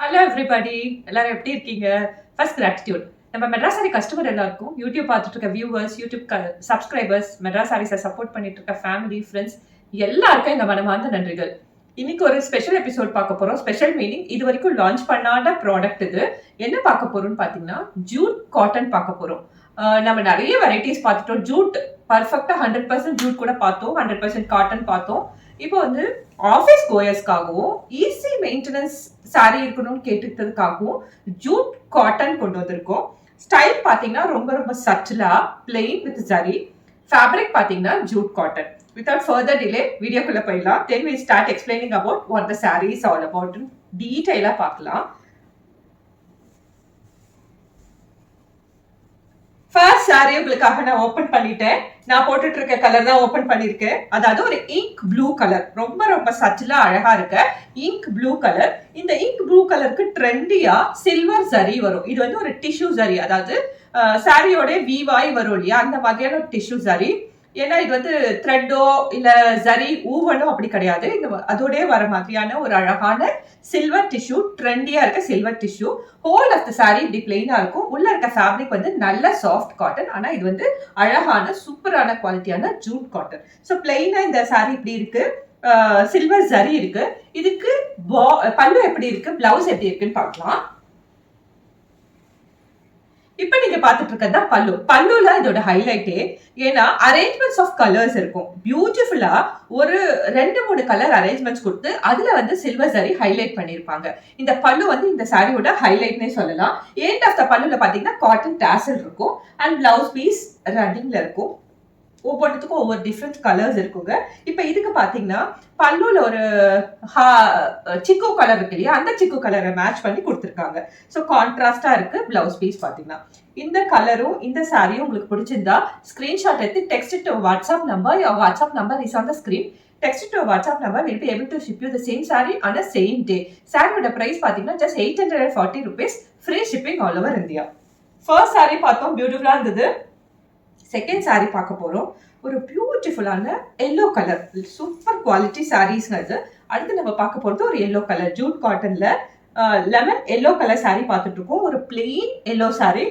Hello everybody, எல்லாரும் எப்படி இருக்கீங்க? First gratitude. நம்ம மெட்ராஸ் சாரி கஸ்டமர் எல்லாருக்கும், யூடியூப் பார்த்துட்டு இருக்க வியூவர்ஸ், யூடியூப் சப்ஸ்கிரைபர்ஸ், மெட்ராஸ் சாரீஸை சப்போர்ட் பண்ணிட்டு இருக்க ஃபேமிலி, ஃப்ரெண்ட்ஸ் எல்லாருக்கும் எங்க மனமார்ந்த நன்றிகள். இன்னைக்கு ஒரு ஸ்பெஷல் எபிசோட் பார்க்க போறோம். ஸ்பெஷல் மீனிங், இது வரைக்கும் லான்ச் பண்ணாத ப்ராடக்ட் இது. என்ன பார்க்க போறோம்னு பார்த்தீங்கன்னா, ஜூட் காட்டன் பார்க்க போறோம். நம்ம நிறைய வெரைட்டிஸ் பார்த்துட்டோம். ஜூட் பர்ஃபெக்டா 100% ஜூட் கூட பார்த்தோம், 100% காட்டன் பார்த்தோம். இப்போ வந்து ஆஃபீஸ் கோயர்ஸ்க்காகவும் ஈஸி மெயின்டெனன்ஸ் சாரி இருக்கணும்னு கேட்டுக்கிறதுக்காகவும் ஜூட் காட்டன் கொண்டு வந்திருக்கோம். ஸ்டைல் பார்த்தீங்கன்னா ரொம்ப ரொம்ப சட்டிலா பிளெயின் வித் ஜரி. ஃபேப்ரிக் பார்த்தீங்கன்னா jute cotton. Without further delay வீடியோக்குள்ள போயிடலாம். Then we start explaining about what the sari is all about டீடைலா பார்க்கலாம். ஃபர்ஸ்ட் சாரி உங்களுக்காக நான் ஓபன் பண்ணிட்டேன். நான் போட்டுட்டு இருக்க கலர் தான் ஓபன் பண்ணிருக்கேன். அதாவது ஒரு இங்க் ப்ளூ கலர், ரொம்ப ரொம்ப சட்டிலா அழகா இருக்க இங்க் ப்ளூ கலர். இந்த இங்க் ப்ளூ கலருக்கு ட்ரெண்டியா சில்வர் ஜரி வரும். இது வந்து ஒரு டிஷ்யூ ஜரி, அதாவது சாரியோட வீவாய் வரும் இல்லையா, அந்த மாதிரியான ஒரு டிஷ்யூ ஜரி. ஏன்னா இது வந்து த்ரெட்டோ இல்ல ஜரி ஊவனோ அப்படி கிடையாது. இது அதோடய வர மாதிரியான ஒரு அழகான சில்வர் டிஷ்யூ, ட்ரெண்டியா இருக்க silver tissue. Whole of the saree இப்படி பிளெயினா இருக்கும். உள்ள இருக்க ஃபேப்ரிக் வந்து நல்ல சாஃப்ட் காட்டன். ஆனா இது வந்து அழகான சூப்பரான குவாலிட்டியான ஜூட் காட்டன். ஸோ பிளெயினா இந்த சாரி இப்படி இருக்கு. சில்வர் ஜரி இருக்கு. இதுக்கு பல்லு எப்படி இருக்கு, பிளவுஸ் எப்படி இருக்குன்னு பார்க்கலாம். இப்ப நீங்க பாத்துட்டு இருக்கிறது பல்லு. பல்லுல இதோட ஹைலைட்டே, ஏன்னா அரேஞ்ச்மெண்ட்ஸ் ஆஃப் கலர்ஸ் இருக்கும். பியூட்டிஃபுல்லா ஒரு 2-3 கலர் அரேஞ்ச்மெண்ட்ஸ் கொடுத்து அதுல வந்து சில்வர் சாரி ஹைலைட் பண்ணிருப்பாங்க. இந்த பல்லு வந்து இந்த சாரியோட ஹைலைட்னே சொல்லலாம். எண்ட் ஆஃப் த பல்லுல பாத்தீங்கன்னா காட்டன் டாசல் இருக்கும் அண்ட் பிளவுஸ் பீஸ் ரன்னிங்ல இருக்கும். ஒவ்வொன்றுத்துக்கும் ஒவ்வொரு டிஃப்ரெண்ட் கலர்ஸ் இருக்குங்க. இப்ப இதுக்கு பாத்தீங்கன்னா பல்லுல ஒரு சிக்கு கலர் இருக்கு இல்லையா, அந்த சிக்கு கலரை மேட்ச் பண்ணி கொடுத்துருக்காங்க. ஸோ கான்ட்ராஸ்டா இருக்கு. பிளவுஸ் பீஸ் பாத்தீங்கன்னா இந்த கலரும் இந்த சாரியும் உங்களுக்கு பிடிச்சிருந்தா ஸ்கிரீன்ஷாட் எடுத்து text to WhatsApp number. Your WhatsApp number is on the screen. Text to WhatsApp number will be able to ship you the same saree on the same day. சாரியோட price பாத்தீங்கன்னா just 840 rupees, free shipping all over India. First sari பார்த்தோம், பியூட்டிஃபுல்லா இருந்தது. Second sari பார்க்க போறோம். ஒரு பியூட்டிஃபுல்லான yellow colour, super quality சாரீஸ்ங்க இது. அடுத்து நம்ம பார்க்க போறது ஒரு எல்லோ கலர் ஜூட் காட்டன்ல லெமன் எல்லோ கலர் சாரி பார்த்துட்டு இருக்கோம். ஒரு பிளெயின் எல்லோ சாரி,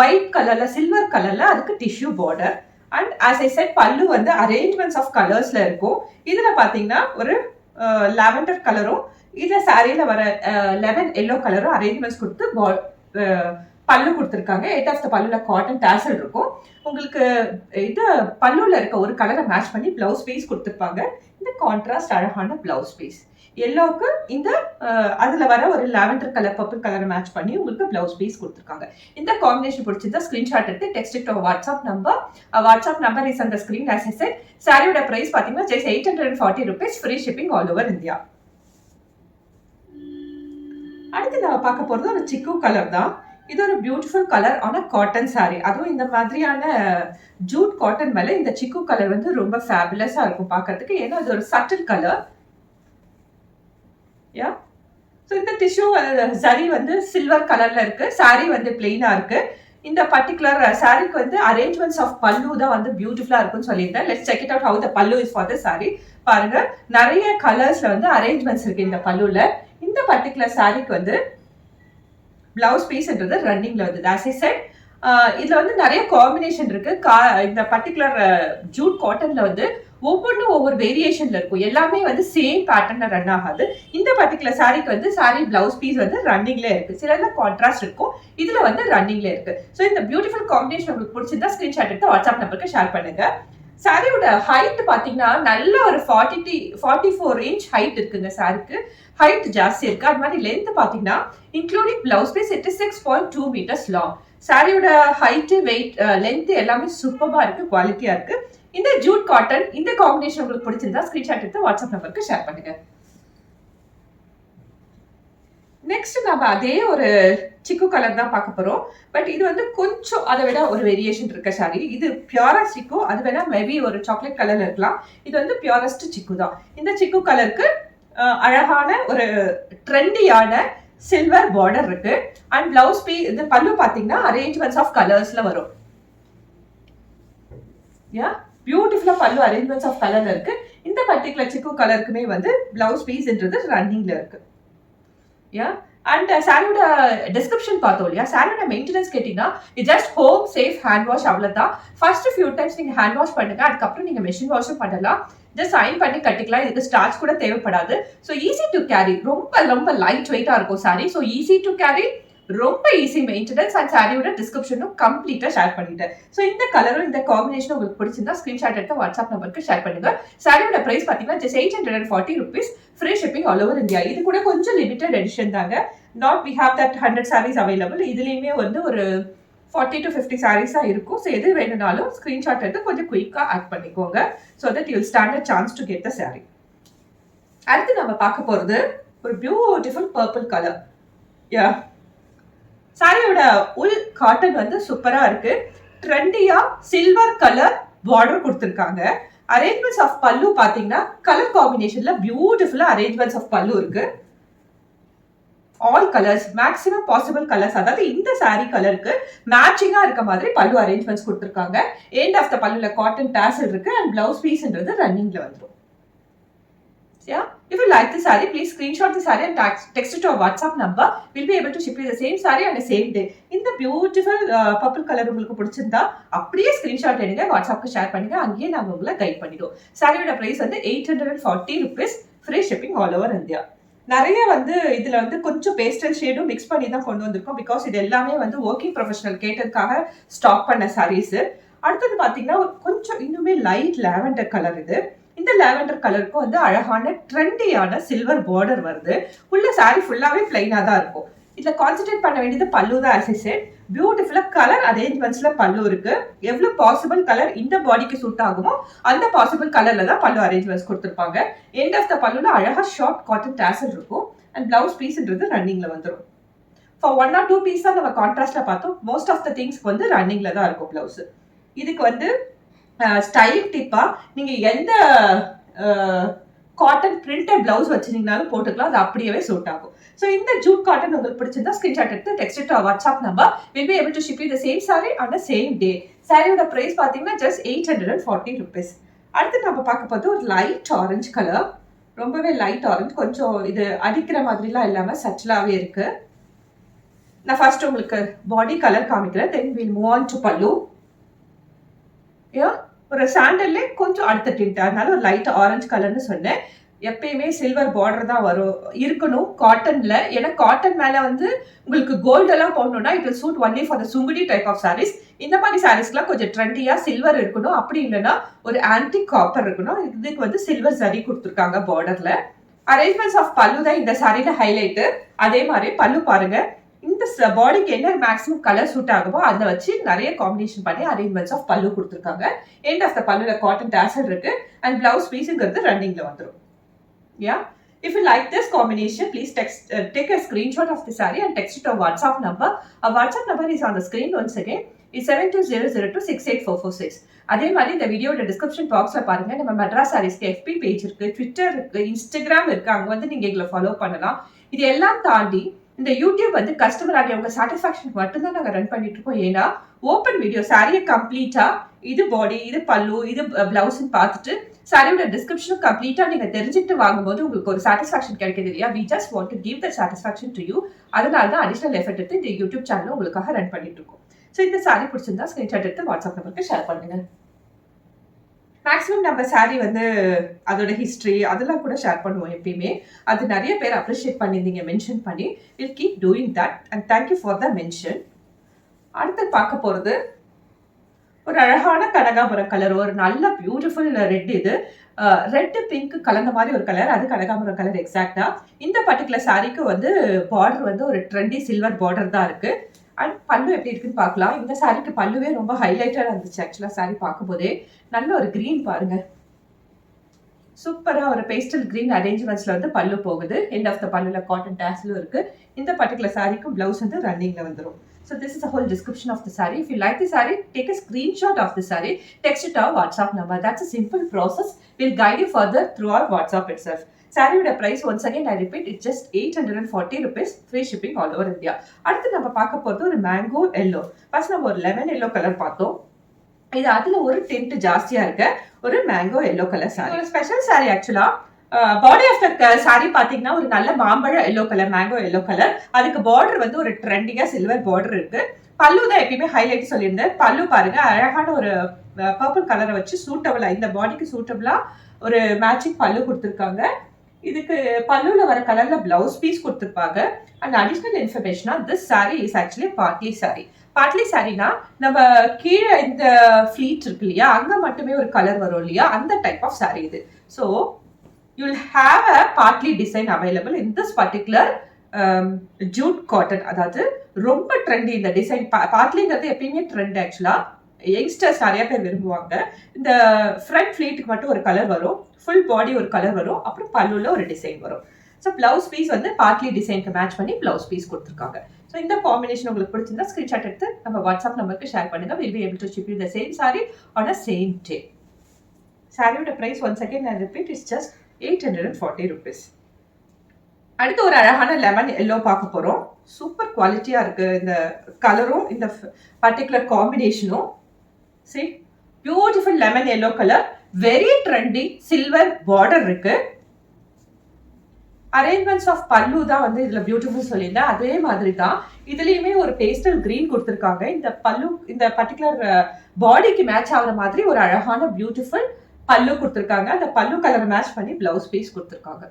ஒயிட் கலர்ல சில்வர் கலர்ல அதுக்கு tissue border. And as I said pallu வந்து அரேஞ்ச்மெண்ட்ஸ் ஆஃப் கலர்ஸ்ல இருக்கும். இதுல பாத்தீங்கன்னா ஒரு லாவெண்டர் கலரும் இதுல சாரியில வர லெமன் எல்லோ கலரும் அரேஞ்ச்மெண்ட்ஸ் கொடுத்து பல்லு கொடுத்துருக்காங்க. எட் ஆஃப் த பல்லுல காட்டன் டாசல் இருக்கும். உங்களுக்கு இது பல்லுல இருக்க ஒரு கலரை மேட்ச் பண்ணி பிளவுஸ் பீஸ் கொடுத்துருப்பாங்க. இந்த கான்ட்ராஸ்ட் அழகான பிளவுஸ் பீஸ். எல்லோக்கு இந்த அதுல வர ஒரு லாவெண்டர் கலர் பர்பிள் கலரை மேட்ச் பண்ணி உங்களுக்கு பிளவுஸ் பீஸ் கொடுத்துருக்காங்க. இந்த காம்பினேஷன் பிடிச்சிருந்தா ஸ்கிரீன்ஷாட் எடுத்து text to WhatsApp number. WhatsApp number is on the screen. As I set சாரியோட பிரைஸ் பாத்தீங்கன்னா just 840 rupees, free shipping all over India. அடுத்து நம்ம பார்க்க போறது ஒரு சிக்கு கலர் தான். இது ஒரு பியூட்டிஃபுல் கலர் ஆன காட்டன் சாரி. அதுவும் இந்த மாதிரியான ஜூட் காட்டன் மேல இந்த சிக்கு கலர் வந்து ரொம்ப ஃபேபுலஸா இருக்கும் பார்க்கிறதுக்கு. ஏன்னா இது ஒரு சட்டில் கலர். யா, ஸோ இந்த டிஷ்யூ சரி வந்து சில்வர் கலர்ல இருக்கு. சாரி வந்து பிளெயினா இருக்கு. இந்த பர்டிகுலர் சாரிக்கு வந்து அரேஞ்ச்மெண்ட்ஸ் ஆஃப் பல்லு தான் வந்து பியூட்டிஃபுல்லா இருக்குன்னு சொல்லியிருந்தேன். Let's check it out how the பல்லு இஸ் ஃபார் த சாரி. பாருங்க, நிறைய கலர்ஸ்ல வந்து அரேஞ்ச்மெண்ட்ஸ் இருக்கு இந்த பல்லுல. இந்த பர்டிகுலர் சாரிக்கு வந்து பிளவுஸ் பீஸ்ன்றது ரன்னிங்ல வந்தது. ஆஸ் ஐ செட் இதுல வந்து நிறைய காம்பினேஷன் இருக்கு. இந்த பர்டிகுலர் ஜூட் காட்டன்ல வந்து ஒவ்வொன்றும் ஒவ்வொரு வேரியேஷன்ல இருக்கும். எல்லாமே வந்து சேம் பேட்டர்ன்ல ரன் ஆகாது. இந்த பர்டிகுலர் சாரிக்கு வந்து சாரி பிளவுஸ் பீஸ் வந்து ரன்னிங்ல இருக்கு. சிலர்ல கான்ட்ராஸ்ட் இருக்கும், இதுல வந்து ரன்னிங்ல இருக்கு. ஸோ இந்த பியூட்டிஃபுல் காம்பினேஷன் உங்களுக்கு பிடிச்சிருந்தா ஸ்கிரீன்ஷாட் எடுத்து வாட்ஸ்அப் நம்பருக்கு ஷேர் பண்ணுங்க. சாரியோட ஹைட் பாத்தீங்கன்னா நல்ல ஒரு 44 இன்ச் ஹைட் இருக்குங்க. சாரிக்கு ஹைட் ஜாஸ்தி இருக்கு. அது மாதிரி லென்த் பாத்தீங்கன்னா including blouse piece it is 6.2 meters long. சாரியோட ஹைட், வெயிட், லென்த் எல்லாமே சூப்பரா இருக்கு, குவாலிட்டியா இருக்கு. இந்த ஜூட் காட்டன் இந்த காம்பினேஷன் உங்களுக்கு பிடிச்சிருந்தா ஸ்கிரீன்ஷாட் எடுத்து வாட்ஸ்அப் நம்பருக்கு ஷேர் பண்ணுங்க. நெக்ஸ்ட் நம்ம அதே ஒரு சிக்கு கலர் தான் பார்க்க போறோம். பட் இது வந்து கொஞ்சம் அதை விட ஒரு வேரியேஷன் இருக்க சாரி. இது பியூரஸ்ட் சிக்கு, அது வேணா மேபி ஒரு சாக்லேட் கலர்ல இருக்கலாம். இது வந்து பியூரஸ்ட் சிக்கு தான். இந்த சிக்கு கலருக்கு அழகான ஒரு ட்ரெண்டியான சில்வர் பார்டர் இருக்கு. அண்ட் பிளவுஸ் பீஸ் இந்த பல்லு பாத்தீங்கன்னா அரேஞ்ச்மெண்ட்ஸ் ஆஃப் கலர்ஸ்ல வரும். யா, பியூட்டிஃபுல்லா பல்லு அரேஞ்ச்மெண்ட்ஸ் ஆஃப் கலர்ல இருக்கு. இந்த பர்டிகுலர் சிக்கு கலருக்குமே வந்து பிளவுஸ் பீஸ்ன்றது ரன்னிங்ல இருக்கு. யா அண்ட் சாரியோட டிஸ்கிரிப்ஷன் பார்த்தோம் இல்லையா, சாரியோட மெயின்டெனன்ஸ் கேட்டீங்கன்னா just home safe hand wash அவ்வளவுதான். ஃபர்ஸ்ட் ஃபியூ டைம்ஸ் நீங்க ஹேண்ட் வாஷ் பண்ணுங்க, அதுக்கப்புறம் நீங்க மெஷின் வாஷும் பண்ணலாம். ஜஸ்ட் அயன் பண்ணி கட்டிக்கலாம். இதுக்கு ஸ்டார்ச் கூட தேவைப்படாது. ஸோ ஈஸி டு கேரி, ரொம்ப ரொம்ப லைட் வெயிட்டா இருக்கும் sorry. So easy to carry, ரொம்ப ஈஸி மெயின்டெனன்ஸ். அண்ட் சாரியோட டிஸ்கிரிப்ஷனும் கம்ப்ளீட்டா ஷேர் பண்ணிட்டேன். ஸோ இந்த கலரும் இந்த காம்பினேஷனும் உங்களுக்கு பிடிச்சிருந்தா ஸ்கிரீன்ஷாட் எடுத்து வாட்ஸ்அப் நம்பருக்கு ஷேர் பண்ணுங்க. சாரியோட பிரைஸ் பார்த்தீங்கன்னா just 840 rupees, free shipping all over India. இது கூட கொஞ்சம் லிமிடெட் எடிஷன் தாங்க. Not we have that 100 sarees available. இதுலயுமே வந்து ஒரு 40 to 50 sarees தான் இருக்கும். ஸோ எது வேணும்னாலும் ஸ்கிரீன்ஷாட் எடுத்து கொஞ்சம் குயிக்கா ஆட் பண்ணிக்கோங்க. So that you stand a chance to get the sorry. அடுத்து நம்ம பார்க்க போறது ஒரு பியூட்டிஃபுல் பர்பிள் கலர். யா சாரியோட உள் காட்டன் வந்து சூப்பரா இருக்கு. ட்ரெண்டியா சில்வர் கலர் பார்டர் கொடுத்துருக்காங்க. அரேஞ்ச்மெண்ட்ஸ் ஆஃப் பல்லு பாத்தீங்கன்னா கலர் காம்பினேஷன்ல பியூட்டிஃபுல்லா அரேஞ்ச்மெண்ட்ஸ் ஆஃப் பல்லு இருக்கு. All colours, maximum possible colours, அதாவது இந்த சாரி கலருக்கு மேட்சிங்கா இருக்க மாதிரி பல்லு அரேஞ்ச்மெண்ட்ஸ் கொடுத்துருக்காங்க. எண்ட் ஆஃப் த பல்லுல காட்டன் டாசல் இருக்கு அண்ட் பிளவுஸ் பீஸ்ன்றது ரன்னிங்ல வந்துடும். Yeah, if you like the saree, please screenshot the saree and text it to our WhatsApp number. We'll be able to ship you the same saree on the same day. இந்த beautiful purple colour உங்களுக்கு பிடிச்சிருந்தா அப்படியே screenshot எடுங்க, வாட்ஸ்அப்க்கு share பண்ணுங்க. அங்கேயே நாங்கள் உங்களை guide பண்ணிடுவோம். சாரியோட பிரைஸ் வந்து 840 rupees, free shipping all over India. நிறைய வந்து இதுல வந்து கொஞ்சம் பேஸ்டல் ஷேடும் மிக்ஸ் பண்ணி தான் கொண்டு வந்திருக்கோம். பிகாஸ் இது எல்லாமே வந்து ஒர்க்கிங் ப்ரொஃபஷனல் கேட்டதுக்காக ஸ்டாக் பண்ண சாரீஸ். அடுத்தது பாத்தீங்கன்னா கொஞ்சம் இன்னுமே லைட் லாவெண்டர் கலர். இது இந்த லாவெண்டர் கலருக்கும் வந்து அழகான ட்ரெண்டியான சில்வர் பார்டர் வருது. உள்ள சாரி ஃபுல்லாவே பிளைனா தான் இருக்கும். இதுல கான்சென்ட்ரேட் பண்ண வேண்டியது பல்லு தான். as I said, பியூட்டிஃபுல்லா கலர் அரேஞ்ச்மெண்ட்ஸ்ல பல்லு இருக்கு. எவ்வளவு பாசிபிள் கலர் இந்த பாடிக்கு சூட் ஆகுமோ அந்த பாசிபிள் கலர்ல தான் பல்லு அரேஞ்ச்மெண்ட்ஸ் கொடுத்துருப்பாங்க. எண்ட் ஆஃப் த பல்லுல அழகா ஷார்ட் காட்டன் டாசல் இருக்கும் அண்ட் பிளவுஸ் பீஸ்ன்றது ரன்னிங்ல வந்துடும். ஃபார் 1 or 2 பீஸ் தான் நம்ம கான்ட்ராஸ்ட்ல பார்த்தோம். மோஸ்ட் ஆஃப் த திங்ஸ்க்கு வந்து ரன்னிங்ல தான் இருக்கும் பிளவுஸ். இதுக்கு வந்து ஸ்டைல் டிப்பா நீங்க எந்த காட்டன் பிரிண்டட் பிளவுஸ் வச்சிருந்தீங்கனாலும் போட்டுக்கலாம். அது அப்படியே சூட் ஆகும். ஸோ இந்த ஜூட் காட்டன் உங்களுக்கு பிடிச்சிருந்தா ஸ்கிரீன்ஷாட் எடுத்து text to WhatsApp number. Will be able to ship you the same saree on the same day. சாரியோட பிரைஸ் பாத்தீங்கன்னா just 840 rupees. அடுத்து நம்ம பார்க்க போது ஒரு லைட் ஆரஞ்சு கலர். ரொம்பவே லைட் ஆரஞ்சு, கொஞ்சம் இது அடிக்கிற மாதிரிலாம் இல்லாம சட்டிலாவே இருக்கு. நான் ஃபர்ஸ்ட் உங்களுக்கு பாடி கலர் காமிக்கிறேன். Then will move on to பல்லு. ஒரு சாண்டல்லே கொஞ்சம் அடுத்த டிண்ட், அதனால ஒரு லைட் ஆரஞ்சு கலர்னு சொன்னேன். எப்பயுமே சில்வர் பார்டர் தான் வரும் இருக்கணும் காட்டன்ல. ஏன்னா காட்டன் மேல வந்து உங்களுக்கு கோல்டு எல்லாம் போடணும்னா it will suit only for the Sungudi type of sarees. இந்த மாதிரி சாரீஸ்க்குலாம் கொஞ்சம் ட்ரெண்டியா சில்வர் இருக்கணும். அப்படி இல்லைன்னா ஒரு ஆன்டிக் காப்பர் இருக்கணும். இதுக்கு வந்து சில்வர் சரி கொடுத்துருக்காங்க பார்டர்ல. அரேஞ்ச்மெண்ட்ஸ் ஆஃப் பல்லு தான் இந்த சாரியில ஹைலைட். அதே மாதிரி பல்லு பாருங்க, இந்த பாடிக்கு என்ன மேக்ஸிமம் கலர் சூட் ஆகுமோ அதை வச்சு நிறைய காம்பினேஷன் பண்ணி அரேஞ்ச்மெண்ட்ஸ் ஆஃப் பல்லு கொடுத்துருக்காங்க. எண்ட் ஆஃப் த பல்லுல காட்டன் டாசல் இருக்கு அண்ட் பிளவுஸ் பீஸ்ங்கிறது ரன்னிங்ல வந்துடும். Yeah, if you like this combination, please take a screenshot of the saree and text it to our WhatsApp number. Our WhatsApp number is on the screen once again. It's 7200268446. அதே மாதிரி இந்த வீடியோட description பாக்ஸ்ல பாருங்க, நம்ம Madras சாரீஸ்க்கு FB page இருக்கு, Twitter இருக்கு, Instagram இருக்கு. அங்க வந்து நீங்க எங்களை ஃபாலோ பண்ணலாம். இது எல்லாம் தாண்டி இந்த யூடியூப் வந்து கஸ்டமர் ஆகிய உங்க சாட்டிஸ்ஃபேக்ஷன் மட்டும்தான் நாங்க ரன் பண்ணிட்டு இருக்கோம். ஏன்னா ஓப்பன் வீடியோ சாரியை கம்ப்ளீட்டா இது பாடி, இது பல்லு, இது பிளவுஸ் பார்த்துட்டு சாரியோட டிஸ்கிரிப்ஷனும் கம்ப்ளீட்டா நீங்க தெரிஞ்சுட்டு வாங்கும்போது உங்களுக்கு ஒரு சாட்டிஸ்ஃபேக்ஷன் கிடைக்குது இல்லையா? We just want to give the satisfaction to you. அதனால தான் அடிஷனல் எஃபர்ட் எடுத்து இந்த யூடியூப் சேனல் உங்களுக்காக ரன் பண்ணிட்டு இருக்கோம். ஸோ இந்த சாரி பிடிச்சிருந்தா ஸ்கிரீன்ஷாட் எடுத்து வாட்ஸ்அப் நம்பருக்கு ஷேர் பண்ணுங்க. மேக்ஸிமம் நம்ம சாரி வந்து அதோட ஹிஸ்ட்ரி அதெல்லாம் கூட ஷேர் பண்ணுவோம் எப்பயுமே. அது நிறைய பேர் அப்ரிஷியேட் பண்ணியிருந்தீங்க மென்ஷன் பண்ணி. Will keep doing that and thank you for the mention. அடுத்து பார்க்க போகிறது ஒரு அழகான கனகாம்பரம் கலர், ஒரு நல்ல பியூட்டிஃபுல் ரெட். இது ரெட் பிங்க் கலந்த மாதிரி ஒரு கலர், அது கனகாம்பரம் கலர் எக்ஸாக்டா. இந்த பர்டிகுலர் சாரிக்கு வந்து பார்டர் வந்து ஒரு ட்ரெண்டி சில்வர் பார்டர் தான் இருக்கு. அண்ட் பல்லு எப்படி இருக்குன்னு பார்க்கலாம். இந்த சாரிக்கு பல்லுவே ரொம்ப ஹைலைட்டடா இருந்துச்சு. ஆக்சுவலா சாரி பார்க்கும் போதே நல்ல ஒரு கிரீன் பாருங்க, சூப்பரா ஒரு பேஸ்டல் கிரீன் அரேஞ்ச்மெண்ட்ஸ்ல வந்து பல்லு போகுது. எண்ட் ஆஃப் த பல்லுல காட்டன் டாசலும் இருக்கு. இந்த பர்டிகுலர் சாரிக்கும் பிளவுஸ் வந்து ரன்னிங்ல வந்துடும். So this is the whole description of the saree. If you like the saree, take a screenshot of the saree, text it to our WhatsApp number. That's a simple process. We'll guide you further through our WhatsApp itself. சாரியோட price once again I repeat, it's just 840 rupees, free shipping all over India. அடுத்து நம்ம பார்க்க போறது ஒரு mango yellow. First நம்ம ஒரு lemon yellow colour பார்த்தோம். இது அதுல ஒரு டிண்ட் ஜாஸ்தியா இருக்க ஒரு மேங்கோ எல்லோ கலர் சாரி. ஒரு ஸ்பெஷல் சாரி ஆக்சுவலா. பாடி ஆஃப் த சாரி பாத்தீங்கன்னா ஒரு நல்ல மாம்பழ yellow colour, mango yellow colour. அதுக்கு பார்டர் வந்து ஒரு ட்ரெண்டிங்கா சில்வர் பார்டர் இருக்கு. பல்லு தான் எப்பயுமே ஹைலைட் சொல்லியிருந்தேன். பல்லு பாருங்க, அழகான ஒரு பர்பிள் கலரை வச்சு சூட்டபிளா, இந்த பாடிக்கு சூட்டபிளா ஒரு மேட்சிங் பல்லு கொடுத்துருக்காங்க. இதுக்கு பல்லுல வர கலர்ல பிளவுஸ் பீஸ் கொடுத்துருப்பாங்க. அண்ட் அடிஷனல் இன்ஃபர்மேஷனா this sari is actually partly sari. Partly சாரினா நம்ம கீழே இந்த ஃபிளீட் இருக்கு இல்லையா, அங்க மட்டுமே ஒரு கலர் வரும் இல்லையா, அந்த டைப் ஆஃப் சாரி இது. So you'll have a partly design available in this particular jute cotton. அதாவது ரொம்ப ட்ரெண்டி இந்த டிசைன். பார்ட்லிங்கிறது எப்பயுமே ட்ரெண்ட். ஆக்சுவலா யங்ஸ்டர்ஸ் நிறைய பேர் விரும்புவாங்க. இந்த ஃப்ரண்ட் ஃபிளீட்டுக்கு மட்டும் ஒரு கலர் வரும், ஃபுல் பாடி ஒரு கலர் வரும், அப்புறம் பல்லுல ஒரு டிசைன் வரும். ஸோ பிளவுஸ் பீஸ் வந்து பார்ட்லி டிசைனுக்கு மேட்ச் பண்ணி பிளவுஸ் பீஸ் கொடுத்துருக்காங்க. ஸோ இந்த காம்பினேஷன் உங்களுக்கு பிடிச்சிருந்தா ஸ்கிரீன்ஷாட் எடுத்து நம்ம வாட்ஸ்அப் நம்பருக்கு ஷேர் பண்ணுங்க. Will be able to ship you the same saree on a same day. சாரியோட பிரைஸ் ஒன்ஸ் அகைன் நான் ரிப்பீட், இட்ஸ் ஜஸ்ட் 840 rupees. அடுத்து ஒரு அழகான லெமன் எல்லோ பார்க்க போறோம். சூப்பர் குவாலிட்டியா இருக்கு இந்த கலரும் இந்த பர்டிகுலர் காம்பினேஷனும். see beautiful lemon yellow color, very trendy silver border இருக்கு. அரேஞ்ச்மெண்ட்ஸ் ஆஃப் பல்லு தான் வந்து இதுல பியூட்டிஃபுல் சொல்லியிருந்தேன். அதே மாதிரி தான் இதுலயுமே ஒரு பேஸ்டல் கிரீன் கொடுத்துருக்காங்க. இந்த பல்லு இந்த பர்டிகுலர் பாடிக்கு மேட்ச் ஆகுற மாதிரி ஒரு அழகான பியூட்டிஃபுல் பல்லு கொடுத்துருக்காங்க. அந்த பல்லு கலர் மேட்ச் பண்ணி பிளவுஸ் பீஸ் கொடுத்துருக்காங்க.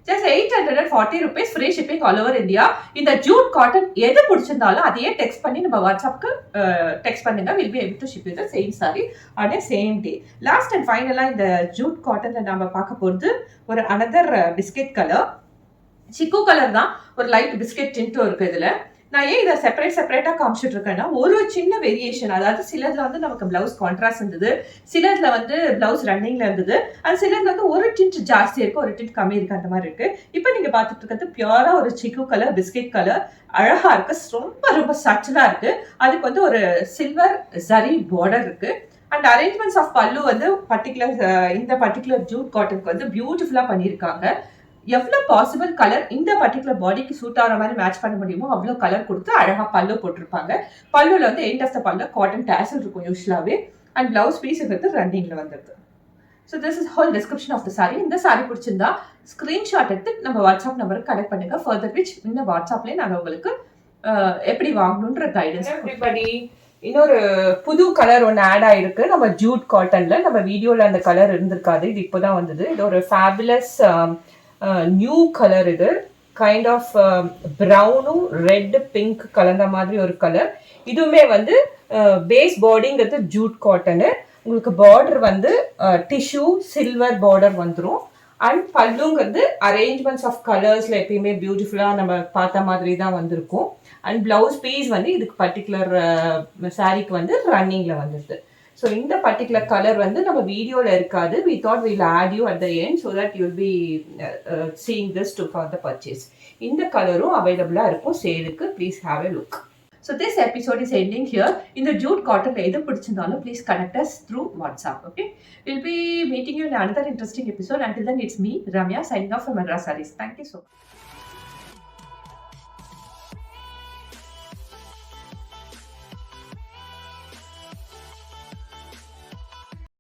Just 840 rupees, free shipping all over India. இந்த ஜூட் காட்டன் எது பிடிச்சிருந்தாலும் அதையே டெக்ஸ்ட் பண்ணி நம்ம வாட்ஸ்அப்க்கு டெக்ஸ்ட் பண்ணுங்க. Will be able to ship you the same saree on a same day. Last and ஃபைனலா இந்த ஜூட் காட்டன்ல நம்ம பார்க்க போறது ஒரு அனதர் பிஸ்கெட் கலர். சிக்கு கலர் தான், ஒரு லைட் பிஸ்கெட் டின்ட்டும் இருக்கு இதுல. நான் ஏன் இதை செப்பரேட்டா காமிச்சிட்டு இருக்கேன்னா, ஒரு சின்ன வேரியேஷன். அதாவது சிலதுல வந்து நமக்கு பிளவுஸ் கான்ட்ராஸ்ட் இருந்தது, சிலதுல வந்து பிளவுஸ் ரன்னிங்ல இருந்தது, அது சிலதுல வந்து ஒரு டிண்ட் ஜாஸ்தி இருக்கு, ஒரு டிண்ட் கம்மி இருக்கு, அந்த மாதிரி இருக்கு. இப்போ நீங்க பாத்துட்டு இருக்கிறது பியூரா ஒரு சிக்கு கலர் பிஸ்கெட் கலர். அழகா இருக்கு, ரொம்ப ரொம்ப சட்டலா இருக்கு. அதுக்கு வந்து ஒரு சில்வர் ஜரி பார்டர் இருக்கு. அண்ட் அரேஞ்ச்மெண்ட்ஸ் ஆஃப் பல்லு வந்து இந்த பர்டிகுலர் ஜூட் காட்டனுக்கு வந்து பியூட்டிஃபுல்லா பண்ணியிருக்காங்க. எவ்வளவு பாசிபிள் கலர் இந்த பர்டிகுலர் பாடிக்கு சூட் ஆகிற மாதிரி மேட்ச் பண்ண முடியுமோ அவ்வளவு கலர் கொடுத்து அழகா பல்லு போட்டிருப்பாங்க. பல்லுல வந்து எண்ட் ஆஃப் த பல்ல காட்டன் டேசல் இருக்கும் யூஸ்வலாவே. அண்ட் பிளவுஸ் பீஸ் ரன்னிங்ல வந்துருது. So this is whole description of the saree. இந்த சாரி பிடிச்சிருந்தா ஸ்கிரீன்ஷாட் எடுத்து நம்ம வாட்ஸ்அப் நம்பருக்கு கனெக்ட் பண்ணுங்க. ஃபர்தர் விச் இந்த வாட்ஸ்அப்லேயே நாங்கள் உங்களுக்கு எப்படி வாங்கணுன்ற கைடன்ஸ். எவ்ரிபடி இன்னொரு புது கலர் ஒன்று ஆட் ஆயிருக்கு நம்ம ஜூட் காட்டன்ல. நம்ம வீடியோல அந்த கலர் இருந்திருக்காது, இது இப்போதான் வந்தது. இது ஒரு ஃபேபுலஸ் நியூ கலர். இது கைண்ட் ஆஃப் ப்ரௌனும் ரெட் பிங்க் கலந்த மாதிரி ஒரு கலர். இதுவுமே வந்து பேஸ் பாடிங்கிறது ஜூட் காட்டனு. உங்களுக்கு பார்டர் வந்து டிஷ்யூ சில்வர் பார்டர் வந்துடும். அண்ட் பல்லுங்கிறது அரேஞ்ச்மெண்ட்ஸ் ஆஃப் கலர்ஸ்ல எப்பயுமே பியூட்டிஃபுல்லா நம்ம பார்த்த மாதிரி தான் வந்திருக்கும். அண்ட் பிளவுஸ் பீஸ் வந்து இதுக்கு பர்டிகுலர் சாரிக்கு வந்து ரன்னிங்ல வந்துருது. ஸோ இந்த பர்டிகுலர் கலர் வந்து நம்ம வீடியோவில் இருக்காது. We thought we'll add you at the end so that you'll be seeing this for the purchase. இந்த கலரும் அவைலபிளாக இருக்கும் சேலுக்கு. Please have a look. So this episode is ending here. In the jute cotton எது பிடிச்சிருந்தாலும் please connect us through WhatsApp. Okay? We'll be meeting you in another interesting episode. Until then, it's me, Ramya, signing off from Madras Sarees. Thank you so much.